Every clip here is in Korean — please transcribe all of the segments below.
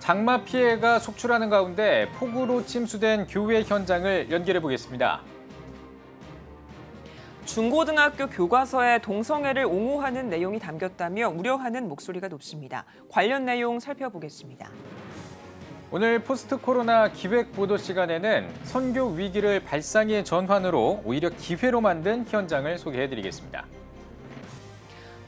장마 피해가 속출하는 가운데 폭우로 침수된 교회 현장을 연결해 보겠습니다. 중고등학교 교과서에 동성애를 옹호하는 내용이 담겼다며 우려하는 목소리가 높습니다. 관련 내용 살펴보겠습니다. 오늘 포스트 코로나 기획 보도 시간에는 선교 위기를 발상의 전환으로 오히려 기회로 만든 현장을 소개해드리겠습니다.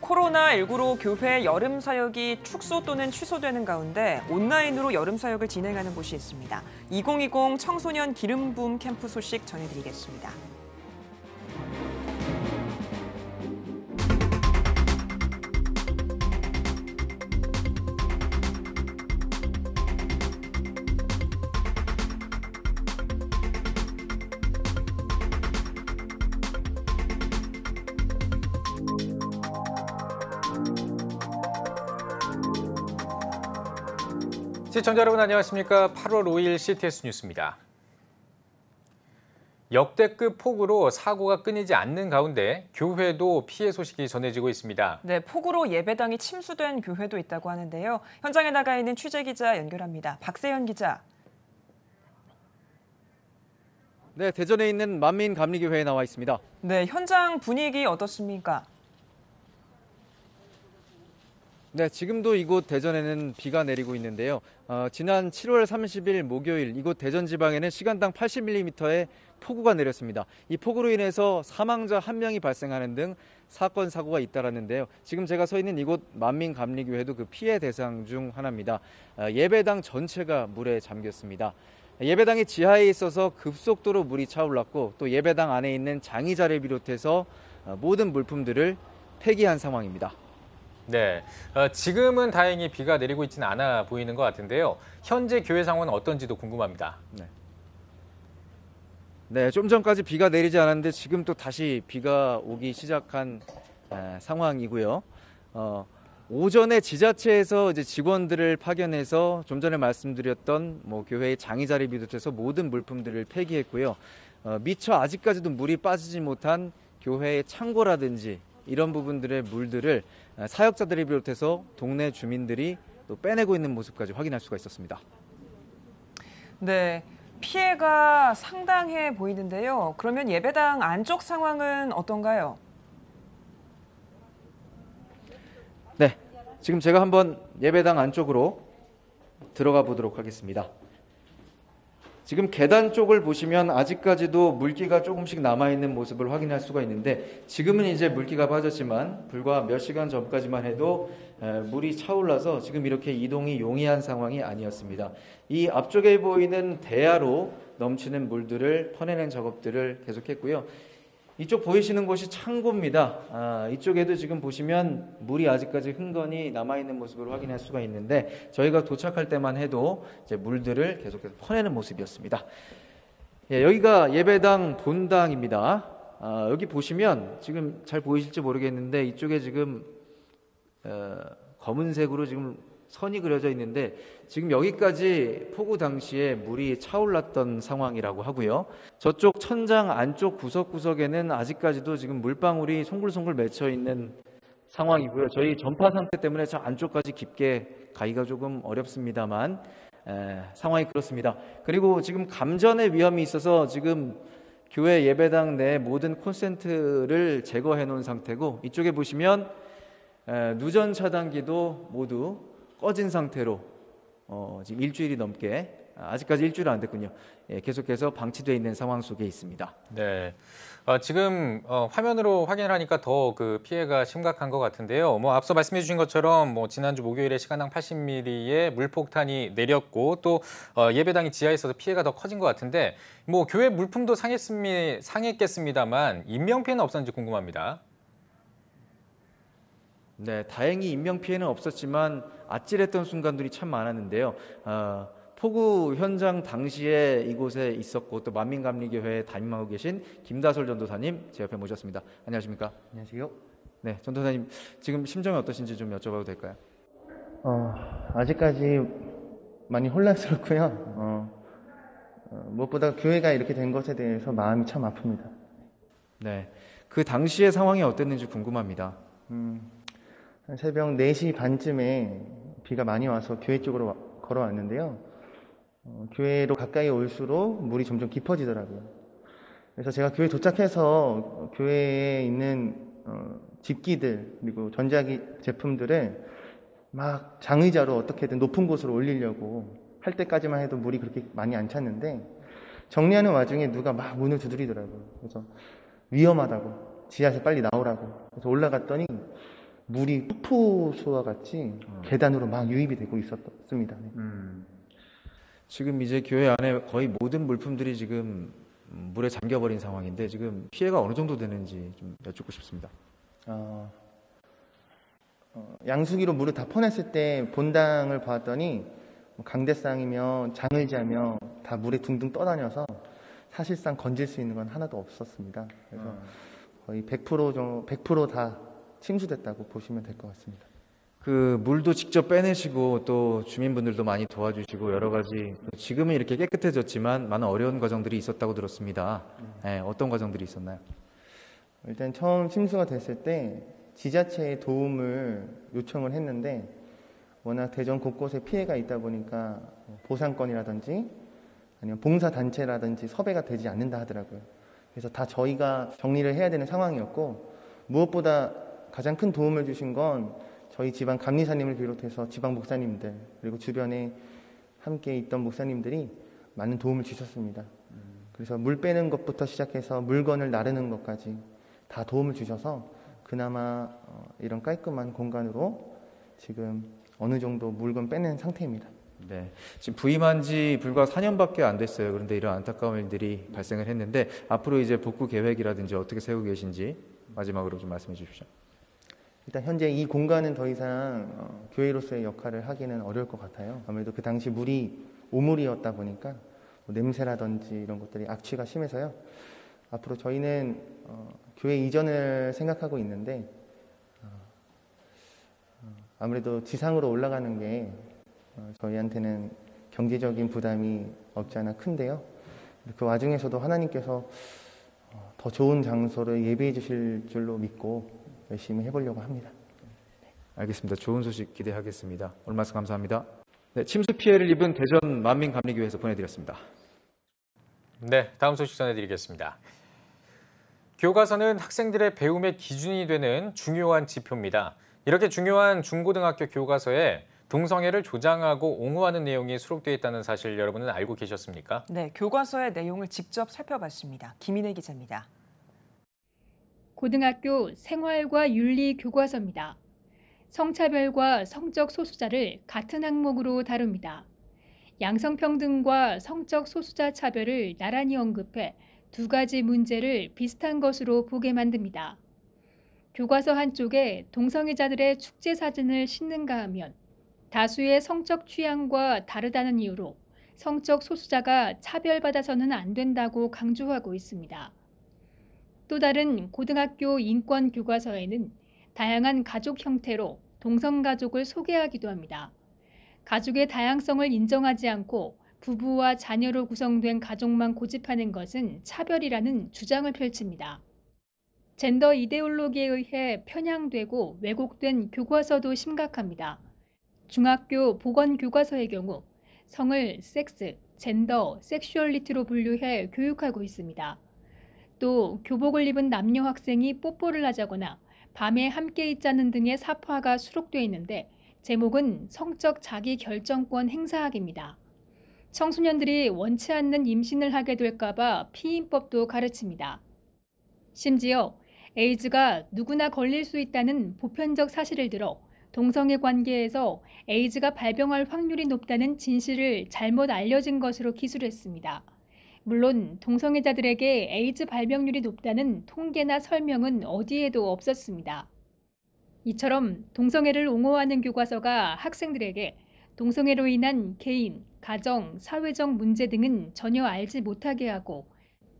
코로나19로 교회 여름 사역이 축소 또는 취소되는 가운데 온라인으로 여름 사역을 진행하는 곳이 있습니다. 2020 청소년 기름붐 캠프 소식 전해드리겠습니다. 시청자 여러분 안녕하십니까? 8월 5일 CTS 뉴스입니다. 역대급 폭우로 사고가 끊이지 않는 가운데 교회도 피해 소식이 전해지고 있습니다. 네, 폭우로 예배당이 침수된 교회도 있다고 하는데요. 현장에 나가 있는 취재기자 연결합니다. 박세현 기자. 네, 대전에 있는 만민감리교회에 나와 있습니다. 네, 현장 분위기 어떻습니까? 네, 지금도 이곳 대전에는 비가 내리고 있는데요. 지난 7월 30일 목요일 이곳 대전 지방에는 시간당 80mm의 폭우가 내렸습니다. 이 폭우로 인해서 사망자 1명이 발생하는 등 사건 사고가 잇따랐는데요. 지금 제가 서 있는 이곳 만민감리교회도 그 피해 대상 중 하나입니다. 예배당 전체가 물에 잠겼습니다. 예배당이 지하에 있어서 급속도로 물이 차올랐고 또 예배당 안에 있는 장의자를 비롯해서 모든 물품들을 폐기한 상황입니다. 네, 지금은 다행히 비가 내리고 있지는 않아 보이는 것 같은데요. 현재 교회 상황은 어떤지도 궁금합니다. 네, 좀 전까지 비가 내리지 않았는데 지금 또 다시 비가 오기 시작한 상황이고요. 오전에 지자체에서 이제 직원들을 파견해서 좀 전에 말씀드렸던 교회의 장의자를 비롯해서 모든 물품들을 폐기했고요. 미처 아직까지도 물이 빠지지 못한 교회의 창고라든지 이런 부분들의 물들을 사역자들을 비롯해서 동네 주민들이 또 빼내고 있는 모습까지 확인할 수가 있었습니다. 네, 피해가 상당해 보이는데요. 그러면 예배당 안쪽 상황은 어떤가요? 네, 지금 제가 한번 예배당 안쪽으로 들어가 보도록 하겠습니다. 지금 계단 쪽을 보시면 아직까지도 물기가 조금씩 남아있는 모습을 확인할 수가 있는데 지금은 이제 물기가 빠졌지만 불과 몇 시간 전까지만 해도 물이 차올라서 지금 이렇게 이동이 용이한 상황이 아니었습니다. 이 앞쪽에 보이는 대야로 넘치는 물들을 퍼내는 작업들을 계속했고요. 이쪽 보이시는 곳이 창고입니다. 이쪽에도 지금 보시면 물이 아직까지 흥건히 남아있는 모습을 확인할 수가 있는데 저희가 도착할 때만 해도 이제 물들을 계속해서 퍼내는 모습이었습니다. 예, 여기가 예배당 본당입니다. 여기 보시면 지금 잘 보이실지 모르겠는데 이쪽에 지금 검은색으로 지금 선이 그려져 있는데 지금 여기까지 폭우 당시에 물이 차올랐던 상황이라고 하고요. 저쪽 천장 안쪽 구석구석에는 아직까지도 지금 물방울이 송글송글 맺혀 있는 상황이고요. 저희 전파 상태 때문에 저 안쪽까지 깊게 가기가 조금 어렵습니다만 상황이 그렇습니다. 그리고 지금 감전의 위험이 있어서 지금 교회 예배당 내 모든 콘센트를 제거해 놓은 상태고 이쪽에 보시면 누전 차단기도 모두 꺼진 상태로 지금 일주일이 넘게 아직까지 일주일 안 됐군요. 예, 계속해서 방치되어 있는 상황 속에 있습니다. 네, 지금 화면으로 확인을 하니까 더 그 피해가 심각한 것 같은데요. 앞서 말씀해 주신 것처럼 지난주 목요일에 시간당 80mm의 물폭탄이 내렸고 또 예배당이 지하에 있어서 피해가 더 커진 것 같은데 교회 물품도 상했겠습니다만 인명피해는 없었는지 궁금합니다. 네, 다행히 인명피해는 없었지만 아찔했던 순간들이 참 많았는데요. 폭우 현장 당시에 이곳에 있었고 또 만민감리교회에 담임하고 계신 김다솔 전도사님 제 옆에 모셨습니다. 안녕하십니까? 안녕하세요. 네, 전도사님 지금 심정이 어떠신지 좀 여쭤봐도 될까요? 아직까지 많이 혼란스럽고요. 무엇보다 교회가 이렇게 된 것에 대해서 마음이 참 아픕니다. 네, 그 당시의 상황이 어땠는지 궁금합니다. 새벽 4시 반쯤에 비가 많이 와서 교회 쪽으로 걸어왔는데요. 교회로 가까이 올수록 물이 점점 깊어지더라고요. 그래서 제가 교회 도착해서 교회에 있는 집기들 그리고 전자기 제품들을 막 장의자로 어떻게든 높은 곳으로 올리려고 할 때까지만 해도 물이 그렇게 많이 안 찼는데 정리하는 와중에 누가 막 문을 두드리더라고요. 그래서 위험하다고, 지하에서 빨리 나오라고. 그래서 올라갔더니 물이 폭포수와 같이 계단으로 막 유입이 되고 있었습니다. 네. 지금 이제 교회 안에 거의 모든 물품들이 지금 물에 잠겨버린 상황인데 지금 피해가 어느 정도 되는지 좀 여쭙고 싶습니다. 양수기로 물을 다 퍼냈을 때 본당을 보았더니 강대상이며 장의자며 다 물에 둥둥 떠다녀서 사실상 건질 수 있는 건 하나도 없었습니다. 그래서 거의 100%다 침수됐다고 보시면 될 것 같습니다. 그 물도 직접 빼내시고 또 주민분들도 많이 도와주시고 여러 가지 지금은 이렇게 깨끗해졌지만 많은 어려운 과정들이 있었다고 들었습니다. 네, 어떤 과정들이 있었나요? 일단 처음 침수가 됐을 때 지자체의 도움을 요청을 했는데 워낙 대전 곳곳에 피해가 있다 보니까 보상권이라든지 아니면 봉사단체라든지 섭외가 되지 않는다 하더라고요. 그래서 다 저희가 정리를 해야 되는 상황이었고 무엇보다 가장 큰 도움을 주신 건 저희 지방 감리사님을 비롯해서 지방 목사님들 그리고 주변에 함께 있던 목사님들이 많은 도움을 주셨습니다. 그래서 물 빼는 것부터 시작해서 물건을 나르는 것까지 다 도움을 주셔서 그나마 이런 깔끔한 공간으로 지금 어느 정도 물건 빼낸 상태입니다. 네, 지금 부임한 지 불과 4년밖에 안 됐어요. 그런데 이런 안타까운 일들이 발생을 했는데 앞으로 이제 복구 계획이라든지 어떻게 세우고 계신지 마지막으로 좀 말씀해 주십시오. 일단 현재 이 공간은 더 이상 교회로서의 역할을 하기는 어려울 것 같아요. 아무래도 그 당시 물이 오물이었다 보니까 뭐 냄새라든지 이런 것들이 악취가 심해서요. 앞으로 저희는 교회 이전을 생각하고 있는데 아무래도 지상으로 올라가는 게 저희한테는 경제적인 부담이 없지 않아 큰데요. 그 와중에서도 하나님께서 더 좋은 장소를 예비해 주실 줄로 믿고 열심히 해보려고 합니다. 알겠습니다. 좋은 소식 기대하겠습니다. 오늘 말씀 감사합니다. 네, 침수 피해를 입은 대전 만민감리교회에서 보내드렸습니다. 네, 다음 소식 전해드리겠습니다. 교과서는 학생들의 배움의 기준이 되는 중요한 지표입니다. 이렇게 중요한 중고등학교 교과서에 동성애를 조장하고 옹호하는 내용이 수록되어 있다는 사실 여러분은 알고 계셨습니까? 네, 교과서의 내용을 직접 살펴봤습니다. 김인혜 기자입니다. 고등학교 생활과 윤리 교과서입니다. 성차별과 성적 소수자를 같은 항목으로 다룹니다. 양성평등과 성적 소수자 차별을 나란히 언급해 두 가지 문제를 비슷한 것으로 보게 만듭니다. 교과서 한쪽에 동성애자들의 축제 사진을 싣는가 하면 다수의 성적 취향과 다르다는 이유로 성적 소수자가 차별받아서는 안 된다고 강조하고 있습니다. 또 다른 고등학교 인권 교과서에는 다양한 가족 형태로 동성가족을 소개하기도 합니다. 가족의 다양성을 인정하지 않고 부부와 자녀로 구성된 가족만 고집하는 것은 차별이라는 주장을 펼칩니다. 젠더 이데올로기에 의해 편향되고 왜곡된 교과서도 심각합니다. 중학교 보건교과서의 경우 성을 섹스, 젠더, 섹슈얼리티로 분류해 교육하고 있습니다. 또 교복을 입은 남녀 학생이 뽀뽀를 하자거나 밤에 함께 있자는 등의 사파가 수록되어 있는데 제목은 성적 자기 결정권 행사학입니다. 청소년들이 원치 않는 임신을 하게 될까 봐 피임법도 가르칩니다. 심지어 에이즈가 누구나 걸릴 수 있다는 보편적 사실을 들어 동성애 관계에서 에이즈가 발병할 확률이 높다는 진실을 잘못 알려진 것으로 기술했습니다. 물론 동성애자들에게 에이즈 발병률이 높다는 통계나 설명은 어디에도 없었습니다. 이처럼 동성애를 옹호하는 교과서가 학생들에게 동성애로 인한 개인, 가정, 사회적 문제 등은 전혀 알지 못하게 하고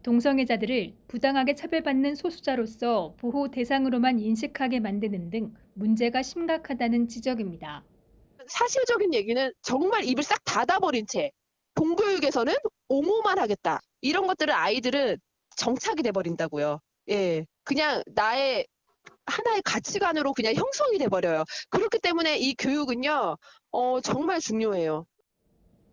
동성애자들을 부당하게 차별받는 소수자로서 보호 대상으로만 인식하게 만드는 등 문제가 심각하다는 지적입니다. 사실적인 얘기는 정말 입을 싹 닫아버린 채 공교육에서는 옹호만 하겠다. 이런 것들을 아이들은 정착이 돼버린다고요. 예, 그냥 나의 하나의 가치관으로 그냥 형성이 돼버려요. 그렇기 때문에 이 교육은요, 정말 중요해요.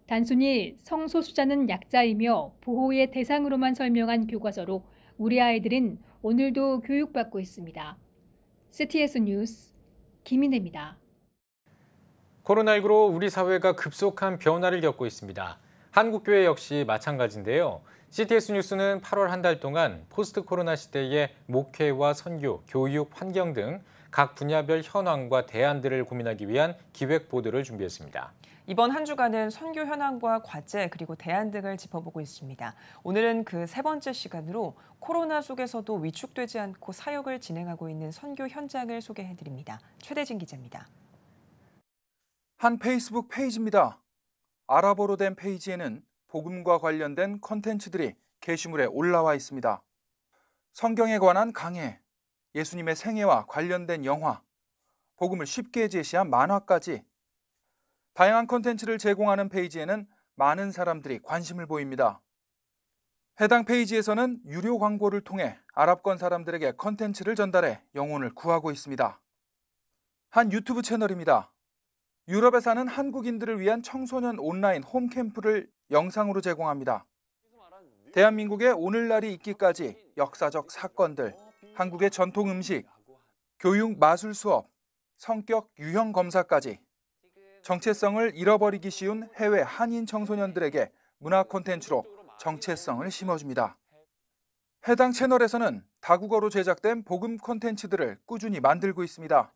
단순히 성소수자는 약자이며 보호의 대상으로만 설명한 교과서로 우리 아이들은 오늘도 교육받고 있습니다. CTS 뉴스 김인혜입니다. 코로나19로 우리 사회가 급속한 변화를 겪고 있습니다. 한국교회 역시 마찬가지인데요. CTS 뉴스는 8월 한 달 동안 포스트 코로나 시대의 목회와 선교, 교육, 환경 등 각 분야별 현황과 대안들을 고민하기 위한 기획 보도를 준비했습니다. 이번 한 주간은 선교 현황과 과제 그리고 대안 등을 짚어보고 있습니다. 오늘은 그 세 번째 시간으로 코로나 속에서도 위축되지 않고 사역을 진행하고 있는 선교 현장을 소개해드립니다. 최대진 기자입니다. 한 페이스북 페이지입니다. 아랍어로 된 페이지에는 복음과 관련된 컨텐츠들이 게시물에 올라와 있습니다. 성경에 관한 강해, 예수님의 생애와 관련된 영화, 복음을 쉽게 제시한 만화까지 다양한 컨텐츠를 제공하는 페이지에는 많은 사람들이 관심을 보입니다. 해당 페이지에서는 유료 광고를 통해 아랍권 사람들에게 컨텐츠를 전달해 영혼을 구하고 있습니다. 한 유튜브 채널입니다. 유럽에 사는 한국인들을 위한 청소년 온라인 홈캠프를 영상으로 제공합니다. 대한민국의 오늘날이 있기까지 역사적 사건들, 한국의 전통 음식, 교육 마술 수업, 성격 유형 검사까지 정체성을 잃어버리기 쉬운 해외 한인 청소년들에게 문화 콘텐츠로 정체성을 심어줍니다. 해당 채널에서는 다국어로 제작된 복음 콘텐츠들을 꾸준히 만들고 있습니다.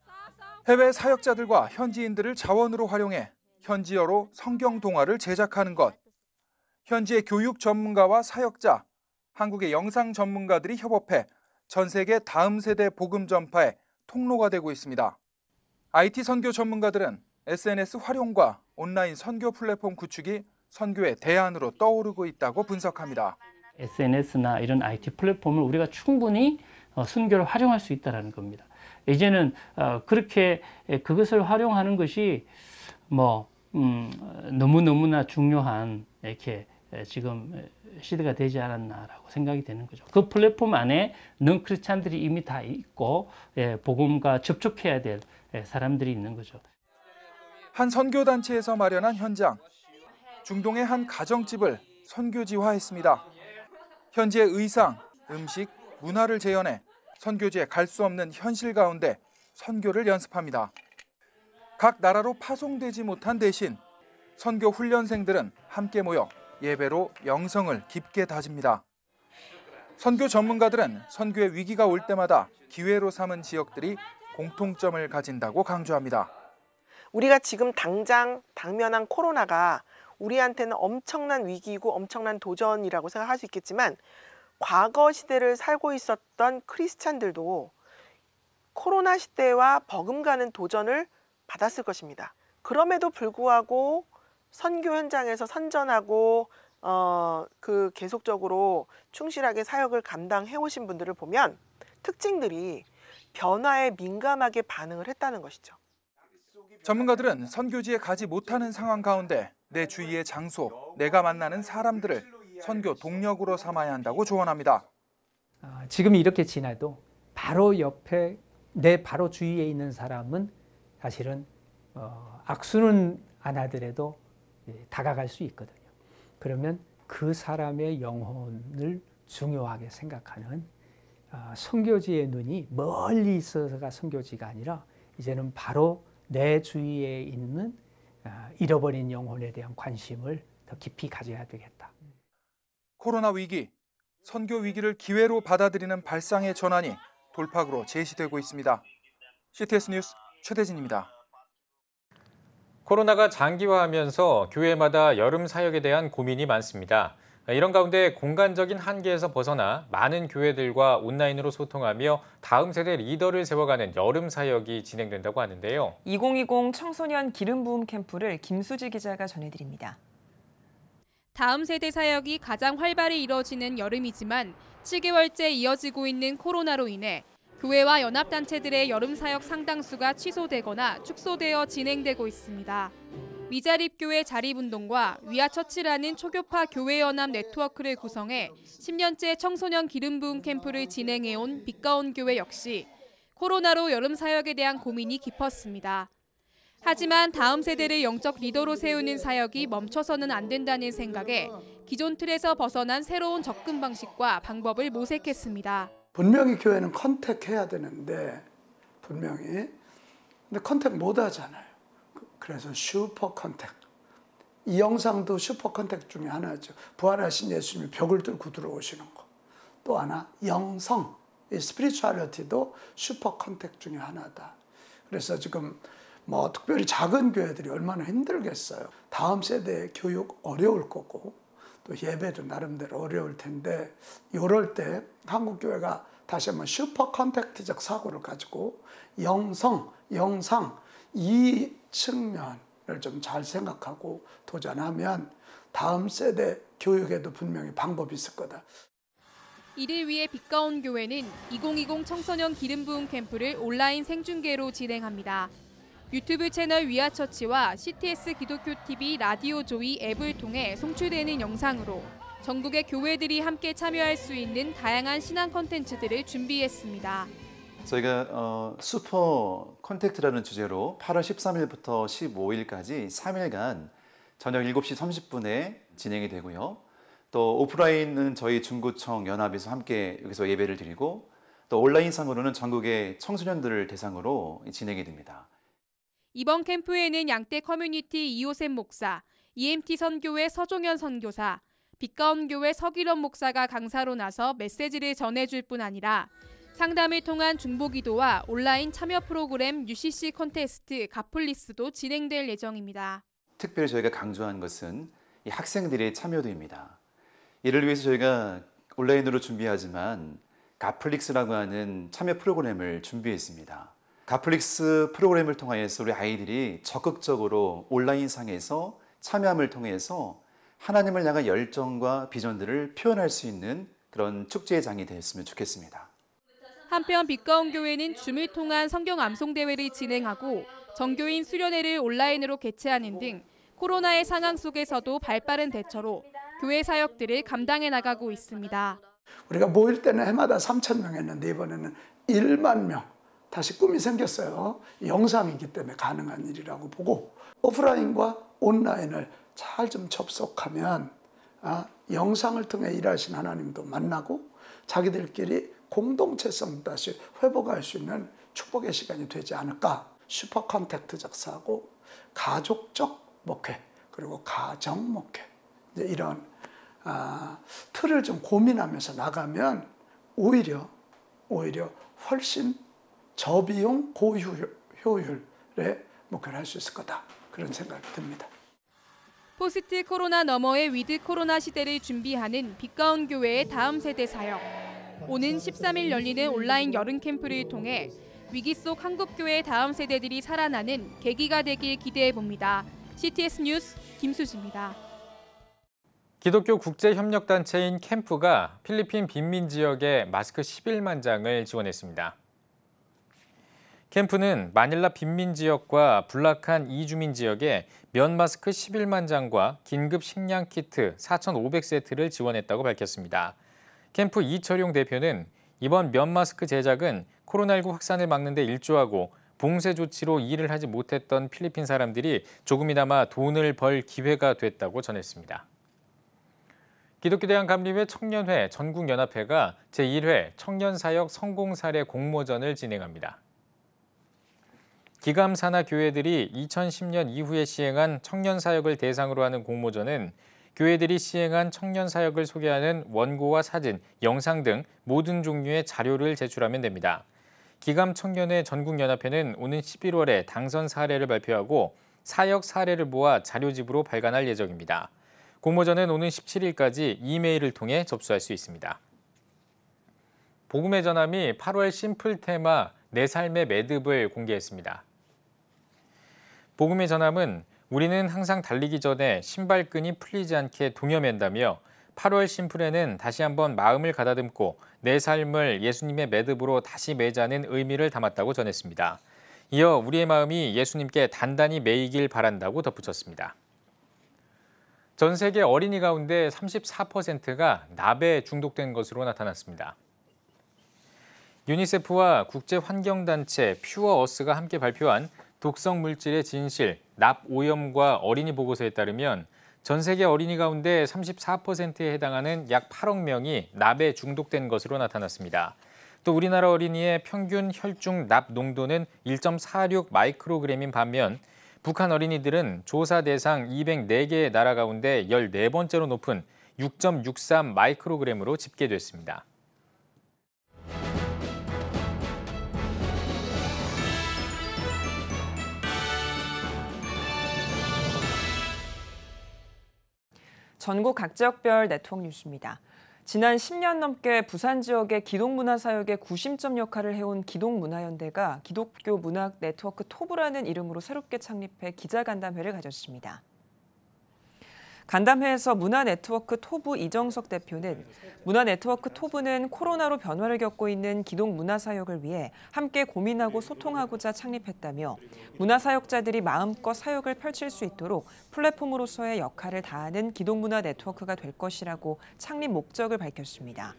해외 사역자들과 현지인들을 자원으로 활용해 현지어로 성경 동화를 제작하는 것, 현지의 교육 전문가와 사역자, 한국의 영상 전문가들이 협업해 전 세계 다음 세대 복음 전파의 통로가 되고 있습니다. IT 선교 전문가들은 SNS 활용과 온라인 선교 플랫폼 구축이 선교의 대안으로 떠오르고 있다고 분석합니다. SNS나 이런 IT 플랫폼을 우리가 충분히 선교를 활용할 수 있다는 겁니다. 이제는 그렇게 그것을 활용하는 것이 너무나 중요한 이렇게 지금 시대가 되지 않았나라고 생각이 되는 거죠. 그 플랫폼 안에 넌크리스찬들이 이미 다 있고 복음과 접촉해야 될 사람들이 있는 거죠. 한 선교단체에서 마련한 현장, 중동의 한 가정집을 선교지화했습니다. 현지의 의상, 음식, 문화를 재현해 선교지에 갈 수 없는 현실 가운데 선교를 연습합니다. 각 나라로 파송되지 못한 대신 선교 훈련생들은 함께 모여 예배로 영성을 깊게 다집니다. 선교 전문가들은 선교의 위기가 올 때마다 기회로 삼은 지역들이 공통점을 가진다고 강조합니다. 우리가 지금 당면한 코로나가 우리한테는 엄청난 위기이고 엄청난 도전이라고 생각할 수 있겠지만 과거 시대를 살고 있었던 크리스찬들도 코로나 시대와 버금가는 도전을 받았을 것입니다. 그럼에도 불구하고 선교 현장에서 선전하고 계속적으로 충실하게 사역을 감당해 오신 분들을 보면 특징들이 변화에 민감하게 반응을 했다는 것이죠. 전문가들은 선교지에 가지 못하는 상황 가운데 내 주위의 장소, 내가 만나는 사람들을 선교 동력으로 삼아야 한다고 조언합니다. 지금 이렇게 지나도 바로 옆에 내 바로 주위에 있는 사람은 사실은 악수는 안 하더라도 다가갈 수 있거든요. 그러면 그 사람의 영혼을 중요하게 생각하는 선교지의 눈이 멀리 있어서가 선교지가 아니라 이제는 바로 내 주위에 있는 잃어버린 영혼에 대한 관심을 더 깊이 가져야 되겠다. 코로나 위기, 선교 위기를 기회로 받아들이는 발상의 전환이 돌파구로 제시되고 있습니다. CTS 뉴스 최대진입니다. 코로나가 장기화하면서 교회마다 여름 사역에 대한 고민이 많습니다. 이런 가운데 공간적인 한계에서 벗어나 많은 교회들과 온라인으로 소통하며 다음 세대 리더를 세워가는 여름 사역이 진행된다고 하는데요. 2020 청소년 기름 부음 캠프를 김수지 기자가 전해드립니다. 다음 세대 사역이 가장 활발히 이뤄지는 여름이지만 7개월째 이어지고 있는 코로나로 인해 교회와 연합단체들의 여름 사역 상당수가 취소되거나 축소되어 진행되고 있습니다. 미자립교회 자립운동과 위아처치라는 초교파 교회연합 네트워크를 구성해 10년째 청소년 기름 부음 캠프를 진행해온 빛가온 교회 역시 코로나로 여름 사역에 대한 고민이 깊었습니다. 하지만 다음 세대를 영적 리더로 세우는 사역이 멈춰서는 안 된다는 생각에 기존 틀에서 벗어난 새로운 접근 방식과 방법을 모색했습니다. 분명히 교회는 컨택해야 되는데 분명히 근데 컨택 못 하잖아요. 그래서 슈퍼 컨택. 이 영상도 슈퍼 컨택 중에 하나죠. 부활하신 예수님이 벽을 뚫고 들어오시는 거. 또 하나 영성, 이 스피리추얼리티도 슈퍼 컨택 중에 하나다. 그래서 지금 뭐 특별히 작은 교회들이 얼마나 힘들겠어요. 다음 세대 교육 어려울 거고 또 예배도 나름대로 어려울 텐데 이럴 때 한국 교회가 다시 한번 슈퍼 컨택트적 사고를 가지고 영성, 영상 이 측면을 좀 잘 생각하고 도전하면 다음 세대 교육에도 분명히 방법이 있을 거다. 이를 위해 빛가온 교회는 2020 청소년 기름 부음 캠프를 온라인 생중계로 진행합니다. 유튜브 채널 위아처치와 CTS 기독교 TV 라디오 조이 앱을 통해 송출되는 영상으로 전국의 교회들이 함께 참여할 수 있는 다양한 신앙 콘텐츠들을 준비했습니다. 저희가 슈퍼 콘택트라는 주제로 8월 13일부터 15일까지 3일간 저녁 7시 30분에 진행이 되고요. 또 오프라인은 저희 중구청 연합에서 함께 여기서 예배를 드리고 또 온라인상으로는 전국의 청소년들을 대상으로 진행이 됩니다. 이번 캠프에는 양떼 커뮤니티 이호셉 목사, EMT 선교회 서종현 선교사, 빛가온 교회 서기련 목사가 강사로 나서 메시지를 전해줄 뿐 아니라 상담을 통한 중보기도와 온라인 참여 프로그램 UCC 콘테스트 가플리스도 진행될 예정입니다. 특별히 저희가 강조한 것은 이 학생들의 참여도입니다. 이를 위해서 저희가 온라인으로 준비하지만 가플릭스라고 하는 참여 프로그램을 준비했습니다. 가플릭스 프로그램을 통해서 우리 아이들이 적극적으로 온라인상에서 참여함을 통해서 하나님을 향한 열정과 비전들을 표현할 수 있는 그런 축제장이 되었으면 좋겠습니다. 한편 빛가온 교회는 줌을 통한 성경 암송 대회를 진행하고 정교인 수련회를 온라인으로 개최하는 등 코로나의 상황 속에서도 발빠른 대처로 교회 사역들을 감당해 나가고 있습니다. 우리가 모일 때는 해마다 3,000명 했는데 이번에는 1만 명. 다시 꿈이 생겼어요. 영상이기 때문에 가능한 일이라고 보고 오프라인과 온라인을 잘 좀 접속하면 영상을 통해 일하신 하나님도 만나고 자기들끼리 공동체성 다시 회복할 수 있는 축복의 시간이 되지 않을까. 슈퍼 컨택트적 사고, 가족적 목회, 그리고 가정 목회 이제 이런 틀을 좀 고민하면서 나가면 오히려 훨씬 저비용 고효율의 목표를 할 수 있을 거다. 그런 생각이 듭니다. 포스트 코로나 너머의 위드 코로나 시대를 준비하는 빛가온 교회의 다음 세대 사역. 오는 13일 열리는 온라인 여름 캠프를 통해 위기 속 한국교회의 다음 세대들이 살아나는 계기가 되길 기대해 봅니다. CTS 뉴스 김수지입니다. 기독교 국제협력단체인 캠프가 필리핀 빈민 지역에 마스크 11만 장을 지원했습니다. 캠프는 마닐라 빈민 지역과 불락한 이주민 지역에 면 마스크 11만 장과 긴급 식량 키트 4,500세트를 지원했다고 밝혔습니다. 캠프 이철용 대표는 이번 면 마스크 제작은 코로나19 확산을 막는 데 일조하고 봉쇄 조치로 일을 하지 못했던 필리핀 사람들이 조금이나마 돈을 벌 기회가 됐다고 전했습니다. 기독교대한감리회 청년회 전국연합회가 제1회 청년사역 성공사례 공모전을 진행합니다. 기감산하 교회들이 2010년 이후에 시행한 청년사역을 대상으로 하는 공모전은 교회들이 시행한 청년사역을 소개하는 원고와 사진, 영상 등 모든 종류의 자료를 제출하면 됩니다. 기감청년회 전국연합회는 오는 11월에 당선 사례를 발표하고 사역 사례를 모아 자료집으로 발간할 예정입니다. 공모전은 오는 17일까지 이메일을 통해 접수할 수 있습니다. 복음의 전함이 8월 심플 테마 내 삶의 매듭을 공개했습니다. 복음의 전함은 우리는 항상 달리기 전에 신발끈이 풀리지 않게 동여맨다며 8월 심플에는 다시 한번 마음을 가다듬고 내 삶을 예수님의 매듭으로 다시 매자는 의미를 담았다고 전했습니다. 이어 우리의 마음이 예수님께 단단히 매이길 바란다고 덧붙였습니다. 전 세계 어린이 가운데 34%가 납에 중독된 것으로 나타났습니다. 유니세프와 국제환경단체 퓨어어스가 함께 발표한 독성 물질의 진실, 납 오염과 어린이 보고서에 따르면 전 세계 어린이 가운데 34%에 해당하는 약 8억 명이 납에 중독된 것으로 나타났습니다. 또 우리나라 어린이의 평균 혈중 납 농도는 1.46 마이크로그램인 반면 북한 어린이들은 조사 대상 204개의 나라 가운데 14번째로 높은 6.63 마이크로그램으로 집계됐습니다. 전국 각 지역별 네트워크 뉴스입니다. 지난 10년 넘게 부산 지역의 기독문화 사역의 구심점 역할을 해온 기독문화연대가 기독교 문학 네트워크 토브라는 이름으로 새롭게 창립해 기자간담회를 가졌습니다. 간담회에서 문화네트워크 토브 이정석 대표는 문화네트워크 토브는 코로나로 변화를 겪고 있는 기독문화사역을 위해 함께 고민하고 소통하고자 창립했다며 문화사역자들이 마음껏 사역을 펼칠 수 있도록 플랫폼으로서의 역할을 다하는 기독문화 네트워크가 될 것이라고 창립 목적을 밝혔습니다.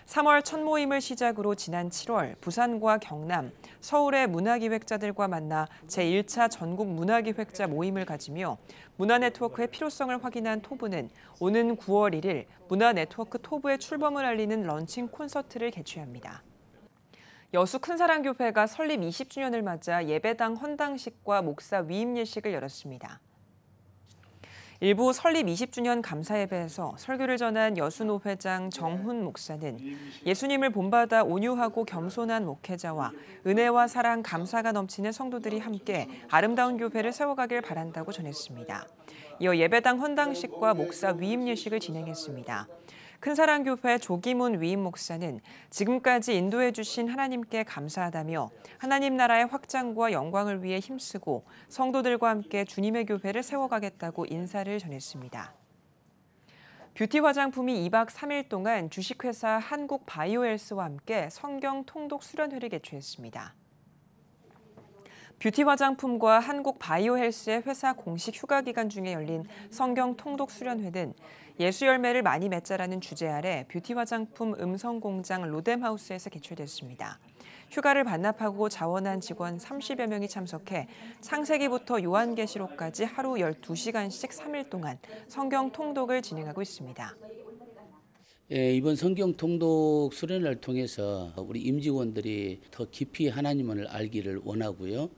3월 첫 모임을 시작으로 지난 7월 부산과 경남, 서울의 문화기획자들과 만나 제1차 전국 문화기획자 모임을 가지며 문화네트워크의 필요성을 확인한 토브는 오는 9월 1일 문화네트워크 토브의 출범을 알리는 런칭 콘서트를 개최합니다. 여수 큰사랑교회가 설립 20주년을 맞아 예배당 헌당식과 목사 위임 예식을 열었습니다. 일부 설립 20주년 감사 예배에서 설교를 전한 여수노 회장 정훈 목사는 예수님을 본받아 온유하고 겸손한 목회자와 은혜와 사랑, 감사가 넘치는 성도들이 함께 아름다운 교회를 세워가길 바란다고 전했습니다. 이어 예배당 헌당식과 목사 위임 예식을 진행했습니다. 큰사랑교회 조기문 위임 목사는 지금까지 인도해 주신 하나님께 감사하다며 하나님 나라의 확장과 영광을 위해 힘쓰고 성도들과 함께 주님의 교회를 세워가겠다고 인사를 전했습니다. 뷰티 화장품이 2박 3일 동안 주식회사 한국바이오헬스와 함께 성경 통독 수련회를 개최했습니다. 뷰티 화장품과 한국바이오헬스의 회사 공식 휴가 기간 중에 열린 성경 통독 수련회는 예수 열매를 많이 맺자라는 주제 아래 뷰티 화장품 음성공장 로뎀하우스에서 개최됐습니다. 휴가를 반납하고 자원한 직원 30여 명이 참석해 창세기부터 요한계시록까지 하루 12시간씩 3일 동안 성경 통독을 진행하고 있습니다. 이번 성경 통독 수련을 통해서 우리 임직원들이 더 깊이 하나님을 알기를 원하고요.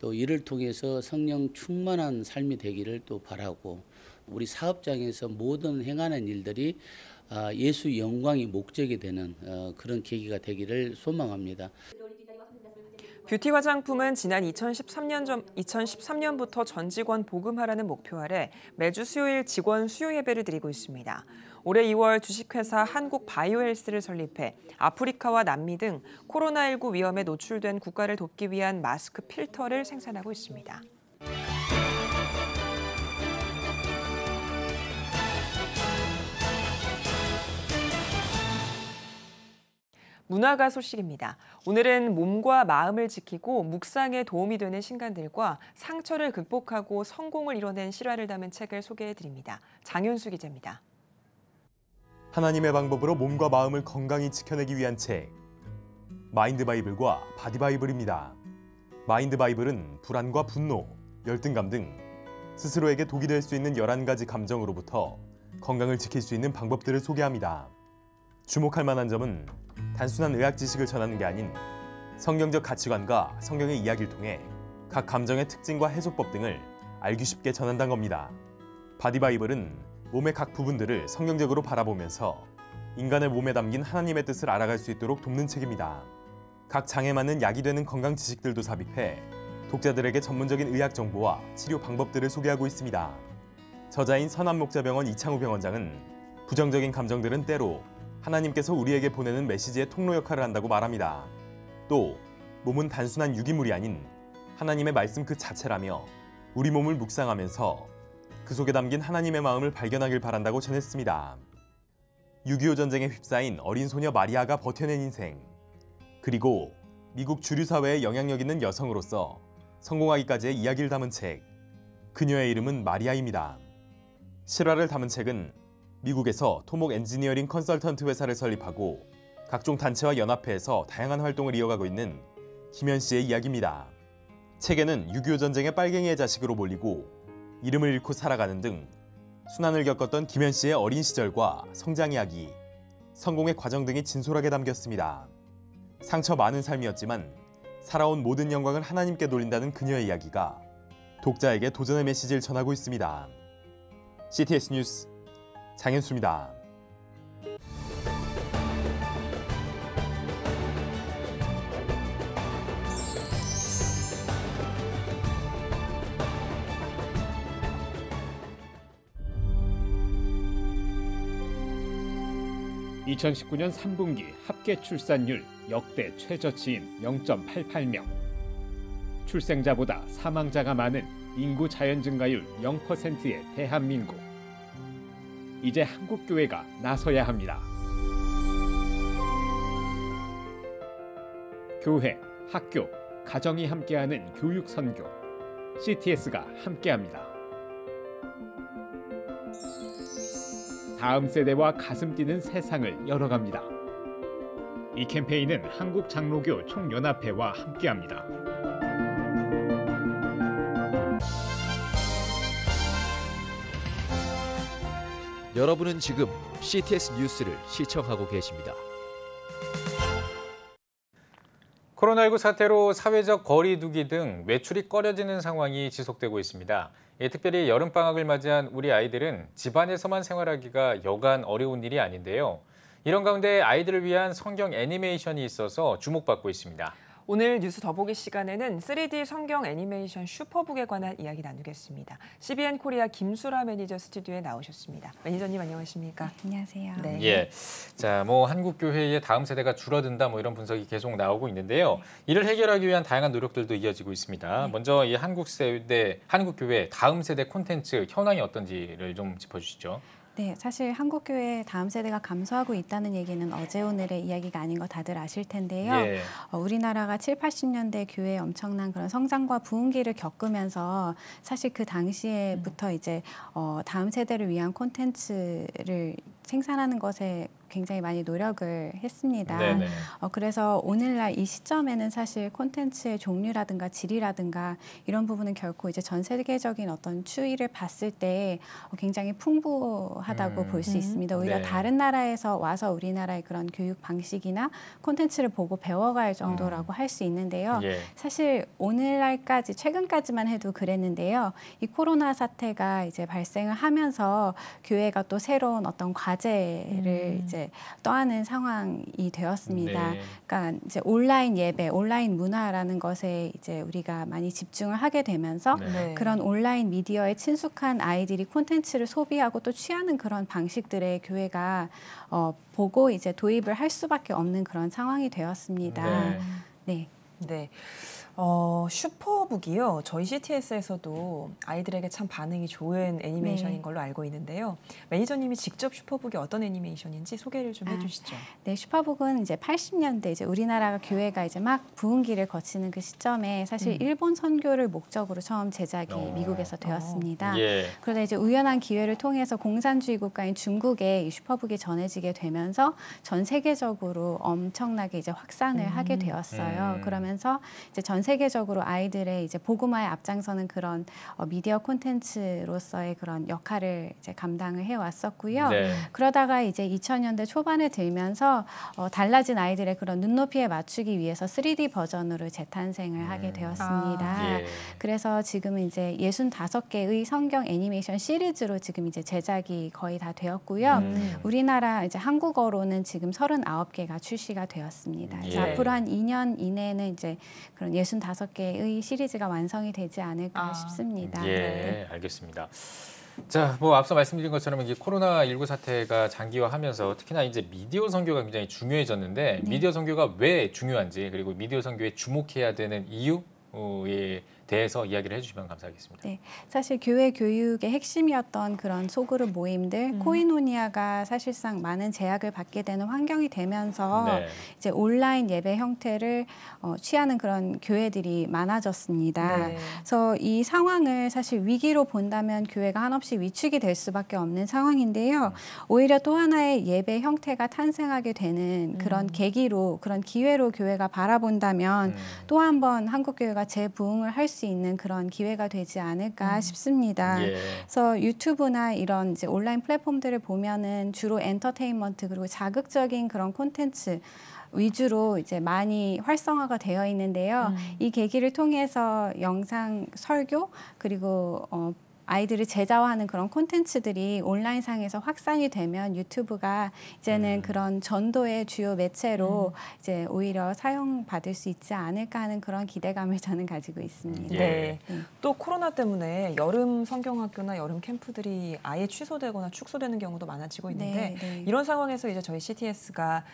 또 이를 통해서 성령 충만한 삶이 되기를 또 바라고 우리 사업장에서 모든 행하는 일들이 예수 영광이 목적이 되는 그런 계기가 되기를 소망합니다. 뷰티 화장품은 지난 2013년부터 전 직원 복음하라는 목표 아래 매주 수요일 직원 수요 예배를 드리고 있습니다. 올해 2월 주식회사 한국바이오헬스를 설립해 아프리카와 남미 등 코로나19 위험에 노출된 국가를 돕기 위한 마스크 필터를 생산하고 있습니다. 문화가 소식입니다. 오늘은 몸과 마음을 지키고 묵상에 도움이 되는 신간들과 상처를 극복하고 성공을 이뤄낸 실화를 담은 책을 소개해드립니다. 장윤수 기자입니다. 하나님의 방법으로 몸과 마음을 건강히 지켜내기 위한 책, 마인드 바이블과 바디 바이블입니다. 마인드 바이블은 불안과 분노, 열등감 등 스스로에게 독이 될 수 있는 11가지 감정으로부터 건강을 지킬 수 있는 방법들을 소개합니다. 주목할 만한 점은 단순한 의학 지식을 전하는 게 아닌 성경적 가치관과 성경의 이야기를 통해 각 감정의 특징과 해소법 등을 알기 쉽게 전한다는 겁니다. 바디 바이블은 몸의 각 부분들을 성경적으로 바라보면서 인간의 몸에 담긴 하나님의 뜻을 알아갈 수 있도록 돕는 책입니다. 각 장에 맞는 약이 되는 건강 지식들도 삽입해 독자들에게 전문적인 의학 정보와 치료 방법들을 소개하고 있습니다. 저자인 선한목자병원 이창우 병원장은 부정적인 감정들은 때로 하나님께서 우리에게 보내는 메시지의 통로 역할을 한다고 말합니다. 또 몸은 단순한 유기물이 아닌 하나님의 말씀 그 자체라며 우리 몸을 묵상하면서 그 속에 담긴 하나님의 마음을 발견하길 바란다고 전했습니다. 6.25 전쟁에 휩싸인 어린 소녀 마리아가 버텨낸 인생, 그리고 미국 주류 사회에 영향력 있는 여성으로서 성공하기까지의 이야기를 담은 책, 그녀의 이름은 마리아입니다. 실화를 담은 책은 미국에서 토목 엔지니어링 컨설턴트 회사를 설립하고 각종 단체와 연합회에서 다양한 활동을 이어가고 있는 김현 씨의 이야기입니다. 책에는 6.25 전쟁의 빨갱이의 자식으로 몰리고 이름을 잃고 살아가는 등 순환을 겪었던 김현 씨의 어린 시절과 성장 이야기, 성공의 과정 등이 진솔하게 담겼습니다. 상처 많은 삶이었지만 살아온 모든 영광을 하나님께 돌린다는 그녀의 이야기가 독자에게 도전의 메시지를 전하고 있습니다. CTS 뉴스 장현수입니다. (2019년 3분기) 합계 출산율 역대 최저치인 0.88명. 출생자보다 사망자가 많은 인구 자연 증가율 0%의 대한민국. 이제 한국교회가 나서야 합니다. 교회, 학교, 가정이 함께하는 교육 선교. CTS가 함께합니다. 다음 세대와 가슴 뛰는 세상을 열어갑니다. 이 캠페인은 한국장로교 총연합회와 함께합니다. 여러분은 지금 CTS 뉴스를 시청하고 계십니다. 코로나19 사태로 사회적 거리 두기 등 외출이 꺼려지는 상황이 지속되고 있습니다. 특별히 여름방학을 맞이한 우리 아이들은 집안에서만 생활하기가 여간 어려운 일이 아닌데요. 이런 가운데 아이들을 위한 성경 애니메이션이 있어서 주목받고 있습니다. 오늘 뉴스 더보기 시간에는 3D 성경 애니메이션 슈퍼북에 관한 이야기 나누겠습니다. CBN 코리아 김수라 매니저 스튜디오에 나오셨습니다. 매니저님 안녕하십니까? 안녕하세요. 네. 예, 자, 한국 교회의 다음 세대가 줄어든다 이런 분석이 계속 나오고 있는데요. 이를 해결하기 위한 다양한 노력들도 이어지고 있습니다. 먼저 이 한국 교회 다음 세대 콘텐츠 현황이 어떤지를 좀 짚어주시죠. 네, 사실 한국교회 다음 세대가 감소하고 있다는 얘기는 어제 오늘의 이야기가 아닌 거 다들 아실 텐데요. 예. 우리나라가 7, 80년대 교회에 엄청난 그런 성장과 부흥기를 겪으면서 사실 그 당시에부터 이제 다음 세대를 위한 콘텐츠를 생산하는 것에 굉장히 많이 노력을 했습니다. 그래서 오늘날 이 시점에는 사실 콘텐츠의 종류라든가 질이라든가 이런 부분은 결코 이제 전 세계적인 어떤 추이를 봤을 때 굉장히 풍부하다고 볼 수 있습니다. 오히려 다른 나라에서 와서 우리나라의 그런 교육 방식이나 콘텐츠를 보고 배워갈 정도라고 할 수 있는데요. 사실 오늘날까지 최근까지만 해도 그랬는데요. 이 코로나 사태가 이제 발생을 하면서 교회가 또 새로운 어떤 과제를 이제 떠안는 상황이 되었습니다. 그러니까 이제 온라인 예배, 온라인 문화라는 것에 이제 우리가 많이 집중을 하게 되면서 그런 온라인 미디어에 친숙한 아이들이 콘텐츠를 소비하고 또 취하는 그런 방식들의 교회가 보고 이제 도입을 할 수밖에 없는 그런 상황이 되었습니다. 네. 슈퍼북이요. 저희 CTS에서도 아이들에게 참 반응이 좋은 애니메이션인 걸로 알고 있는데요. 매니저님이 직접 슈퍼북이 어떤 애니메이션인지 소개를 좀 해주시죠. 네, 슈퍼북은 이제 80년대 이제 우리나라가 교회가 이제 막 부흥기를 거치는 그 시점에 사실 일본 선교를 목적으로 처음 제작이 미국에서 되었습니다. 그러다 이제 우연한 기회를 통해서 공산주의 국가인 중국에 이 슈퍼북이 전해지게 되면서 전 세계적으로 엄청나게 이제 확산을 하게 되었어요. 그러면서 이제 전 세계적으로 아이들의 이제 복음화에 앞장서는 그런 미디어 콘텐츠로서의 그런 역할을 이제 감당을 해왔었고요. 그러다가 이제 2000년대 초반에 들면서 달라진 아이들의 그런 눈높이에 맞추기 위해서 3D 버전으로 재탄생을 하게 되었습니다. 그래서 지금은 이제 65개의 성경 애니메이션 시리즈로 지금 이제 제작이 거의 다 되었고요. 우리나라 이제 한국어로는 지금 39개가 출시가 되었습니다. 그래서 앞으로 한 2년 이내에는 이제 그런 65개의 시리즈가 완성이 되지 않을까 싶습니다. 알겠습니다. 자, 앞서 말씀드린 것처럼 이게 코로나19 사태가 장기화하면서 특히나 이제 미디어 선교가 굉장히 중요해졌는데 미디어 선교가 왜 중요한지 그리고 미디어 선교에 주목해야 되는 이유에 대해서 이야기를 해주시면 감사하겠습니다. 네, 사실 교회 교육의 핵심이었던 그런 소그룹 모임들, 코이노니아가 사실상 많은 제약을 받게 되는 환경이 되면서 이제 온라인 예배 형태를 취하는 그런 교회들이 많아졌습니다. 그래서 이 상황을 사실 위기로 본다면 교회가 한없이 위축이 될 수밖에 없는 상황인데요. 오히려 또 하나의 예배 형태가 탄생하게 되는 그런 계기로, 그런 기회로 교회가 바라본다면 또 한 번 한국 교회가 재부흥을 할 수 있는 그런 기회가 되지 않을까 싶습니다. 그래서 유튜브나 이런 이제 온라인 플랫폼들을 보면은 주로 엔터테인먼트 그리고 자극적인 그런 콘텐츠 위주로 이제 많이 활성화가 되어 있는데요. 이 계기를 통해서 영상 설교 그리고 아이들을 제자화하는 그런 콘텐츠들이 온라인상에서 확산이 되면 유튜브가 이제는 그런 전도의 주요 매체로 이제 오히려 사용받을 수 있지 않을까 하는 그런 기대감을 저는 가지고 있습니다. 네. 또 코로나 때문에 여름 성경학교나 여름 캠프들이 아예 취소되거나 축소되는 경우도 많아지고 있는데 이런 상황에서 이제 저희 CTS가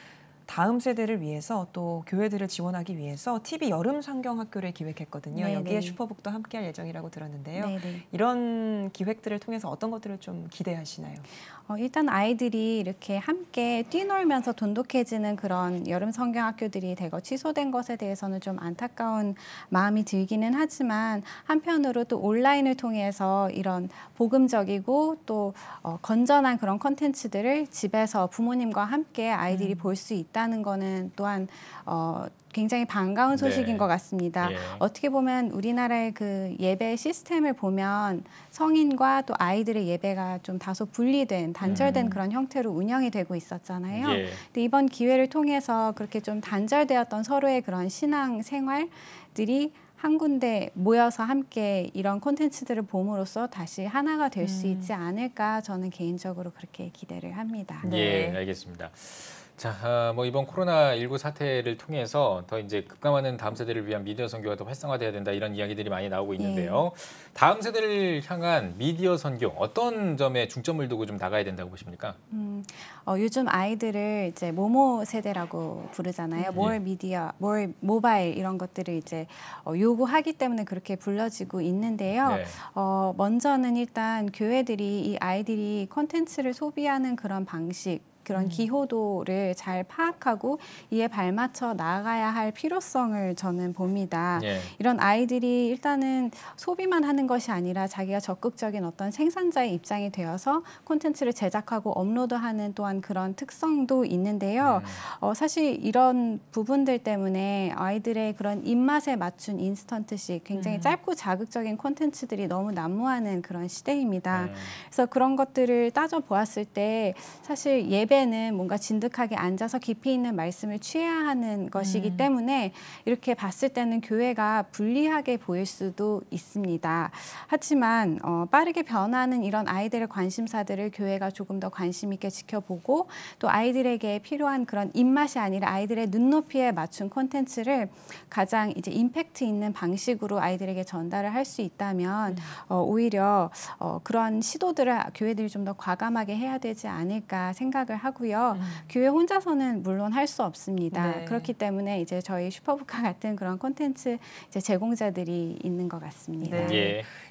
다음 세대를 위해서 또 교회들을 지원하기 위해서 TV 여름 성경학교를 기획했거든요. 여기에 슈퍼북도 함께할 예정이라고 들었는데요. 이런 기획들을 통해서 어떤 것들을 좀 기대하시나요? 일단 아이들이 이렇게 함께 뛰놀면서 돈독해지는 그런 여름 성경학교들이 대거 취소된 것에 대해서는 좀 안타까운 마음이 들기는 하지만 한편으로 또 온라인을 통해서 이런 복음적이고 또 건전한 그런 콘텐츠들을 집에서 부모님과 함께 아이들이 볼 수 있다는 거는 또한 굉장히 반가운 소식인 것 같습니다. 어떻게 보면 우리나라의 그 예배 시스템을 보면 성인과 또 아이들의 예배가 좀 다소 분리된 단절된 그런 형태로 운영이 되고 있었잖아요. 근데 이번 기회를 통해서 그렇게 좀 단절되었던 서로의 그런 신앙 생활들이 한 군데 모여서 함께 이런 콘텐츠들을 봄으로써 다시 하나가 될 수 있지 않을까 저는 개인적으로 그렇게 기대를 합니다. 예, 알겠습니다. 자, 뭐 이번 코로나19 사태를 통해서 더 이제 급감하는 다음 세대를 위한 미디어 선교가 더 활성화돼야 된다 이런 이야기들이 많이 나오고 있는데요. 다음 세대를 향한 미디어 선교 어떤 점에 중점을 두고 좀 나가야 된다고 보십니까? 요즘 아이들을 이제 모모 세대라고 부르잖아요. 뭘 미디어, 뭘 모바일 이런 것들을 이제 요구하기 때문에 그렇게 불러지고 있는데요. 먼저는 일단 교회들이 이 아이들이 콘텐츠를 소비하는 그런 방식 그런 기호도를 잘 파악하고 이에 발맞춰 나아가야 할 필요성을 저는 봅니다. 이런 아이들이 일단은 소비만 하는 것이 아니라 자기가 적극적인 어떤 생산자의 입장이 되어서 콘텐츠를 제작하고 업로드하는 또한 그런 특성도 있는데요. 사실 이런 부분들 때문에 아이들의 그런 입맛에 맞춘 인스턴트식 굉장히 짧고 자극적인 콘텐츠들이 너무 난무하는 그런 시대입니다. 그래서 그런 것들을 따져보았을 때 사실 예배는 뭔가 진득하게 앉아서 깊이 있는 말씀을 취해야 하는 것이기 때문에 이렇게 봤을 때는 교회가 불리하게 보일 수도 있습니다. 하지만 빠르게 변하는 이런 아이들의 관심사들을 교회가 조금 더 관심 있게 지켜보고 또 아이들에게 필요한 그런 입맛이 아니라 아이들의 눈높이에 맞춘 콘텐츠를 가장 이제 임팩트 있는 방식으로 아이들에게 전달을 할 수 있다면 오히려 그런 시도들을 교회들이 좀 더 과감하게 해야 되지 않을까 생각을 하고요. 교회 혼자서는 물론 할 수 없습니다. 그렇기 때문에 이제 저희 슈퍼북과 같은 그런 콘텐츠 이제 제공자들이 있는 것 같습니다.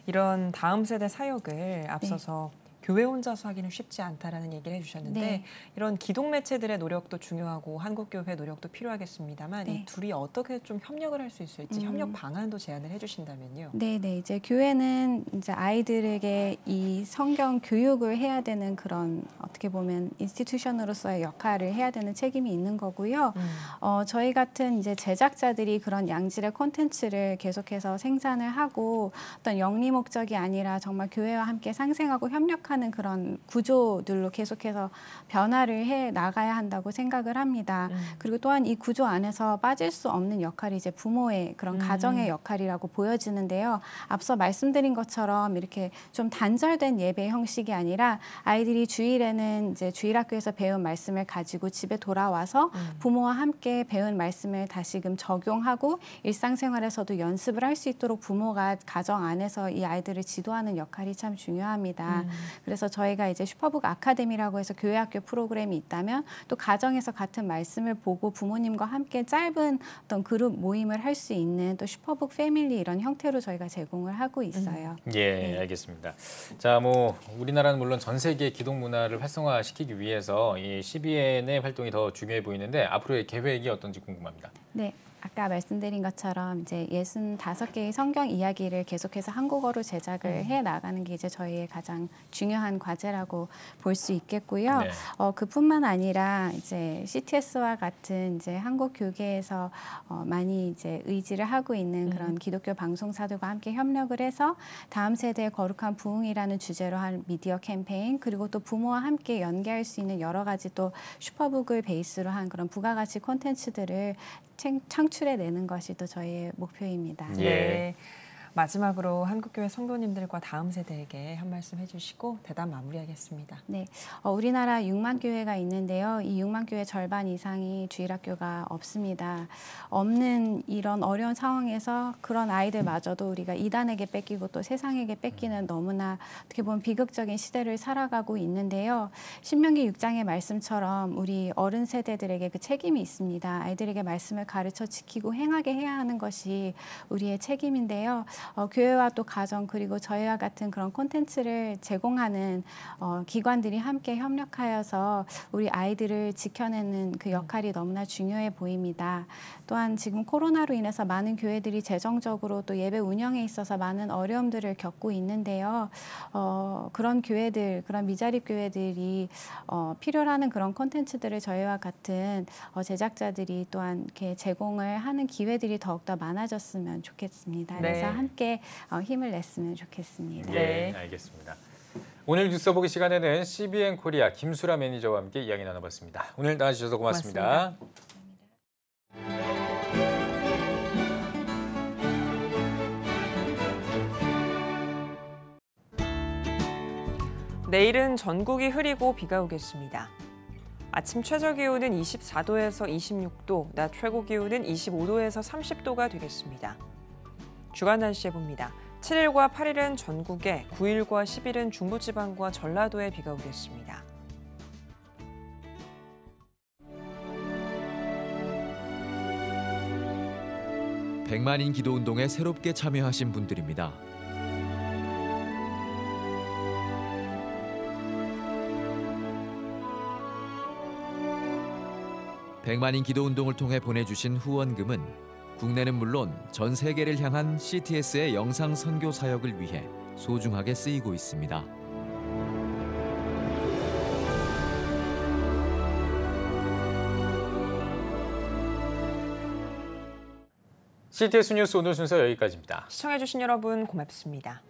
이런 다음 세대 사역을 앞서서 교회 혼자서 하기는 쉽지 않다라는 얘기를 해주셨는데 이런 기독 매체들의 노력도 중요하고 한국교회 노력도 필요하겠습니다만 이 둘이 어떻게 좀 협력을 할 수 있을지 협력 방안도 제안을 해주신다면요. 네네 이제 교회는 이제 아이들에게 이 성경 교육을 해야 되는 그런 어떻게 보면 인스티튜션으로서의 역할을 해야 되는 책임이 있는 거고요. 저희 같은 이제 제작자들이 그런 양질의 콘텐츠를 계속해서 생산을 하고 어떤 영리 목적이 아니라 정말 교회와 함께 상생하고 협력하는 그런 구조들로 계속해서 변화를 해 나가야 한다고 생각을 합니다. 그리고 또한 이 구조 안에서 빠질 수 없는 역할이 이제 부모의 그런 가정의 역할이라고 보여지는데요. 앞서 말씀드린 것처럼 이렇게 좀 단절된 예배 형식이 아니라 아이들이 주일에는 이제 주일학교에서 배운 말씀을 가지고 집에 돌아와서 부모와 함께 배운 말씀을 다시금 적용하고 일상생활에서도 연습을 할 수 있도록 부모가 가정 안에서 이 아이들을 지도하는 역할이 참 중요합니다. 그래서 저희가 이제 슈퍼북 아카데미라고 해서 교회학교 프로그램이 있다면 또 가정에서 같은 말씀을 보고 부모님과 함께 짧은 어떤 그룹 모임을 할 수 있는 또 슈퍼북 패밀리 이런 형태로 저희가 제공을 하고 있어요. 알겠습니다. 자, 뭐 우리나라는 물론 전 세계 기독 문화를 활성화시키기 위해서 이 CBN의 활동이 더 중요해 보이는데 앞으로의 계획이 어떤지 궁금합니다. 네. 아까 말씀드린 것처럼 이제 65개의 성경 이야기를 계속해서 한국어로 제작을 해 나가는 게 이제 저희의 가장 중요한 과제라고 볼 수 있겠고요. 네. 그뿐만 아니라 이제 CTS와 같은 이제 한국 교계에서 많이 이제 의지를 하고 있는 그런 기독교 방송사들과 함께 협력을 해서 다음 세대의 거룩한 부흥이라는 주제로 한 미디어 캠페인, 그리고 또 부모와 함께 연계할 수 있는 여러 가지 또 슈퍼북을 베이스로 한 그런 부가가치 콘텐츠들을 창출해내는 것이 또 저희의 목표입니다. 네. 마지막으로 한국교회 성도님들과 다음 세대에게 한 말씀 해주시고 대담 마무리하겠습니다. 네, 우리나라 6만 교회가 있는데요. 이 6만 교회 절반 이상이 주일학교가 없습니다. 없는 이런 어려운 상황에서 그런 아이들마저도 우리가 이단에게 뺏기고 또 세상에게 뺏기는 너무나 어떻게 보면 비극적인 시대를 살아가고 있는데요. 신명기 6장의 말씀처럼 우리 어른 세대들에게 그 책임이 있습니다. 아이들에게 말씀을 가르쳐 지키고 행하게 해야 하는 것이 우리의 책임인데요. 교회와 또 가정 그리고 저희와 같은 그런 콘텐츠를 제공하는 기관들이 함께 협력하여서 우리 아이들을 지켜내는 그 역할이 너무나 중요해 보입니다. 또한 지금 코로나로 인해서 많은 교회들이 재정적으로 또 예배 운영에 있어서 많은 어려움들을 겪고 있는데요. 그런 교회들, 그런 미자립 교회들이 필요로 하는 그런 콘텐츠들을 저희와 같은 제작자들이 또한 이렇게 제공을 하는 기회들이 더욱더 많아졌으면 좋겠습니다. 네. 그래서 함께 힘을 냈으면 좋겠습니다. 네, 알겠습니다. 오늘 뉴스 보기 시간에는 CBN 코리아 김수라 매니저와 함께 이야기 나눠봤습니다. 오늘 나와주셔서 고맙습니다. 내일은 전국이 흐리고 비가 오겠습니다. 아침 최저 기온은 24도에서 26도, 낮 최고 기온은 25도에서 30도가 되겠습니다. 주간 날씨 해봅니다. 7일과 8일은 전국에, 9일과 10일은 중부지방과 전라도에 비가 오겠습니다. 백만인 기도운동에 새롭게 참여하신 분들입니다. 백만인 기도운동을 통해 보내주신 후원금은 국내는 물론 전 세계를 향한 CTS의 영상 선교 사역을 위해 소중하게 쓰이고 있습니다. CTS 뉴스 오늘 순서 여기까지입니다. 시청해주신 여러분 고맙습니다.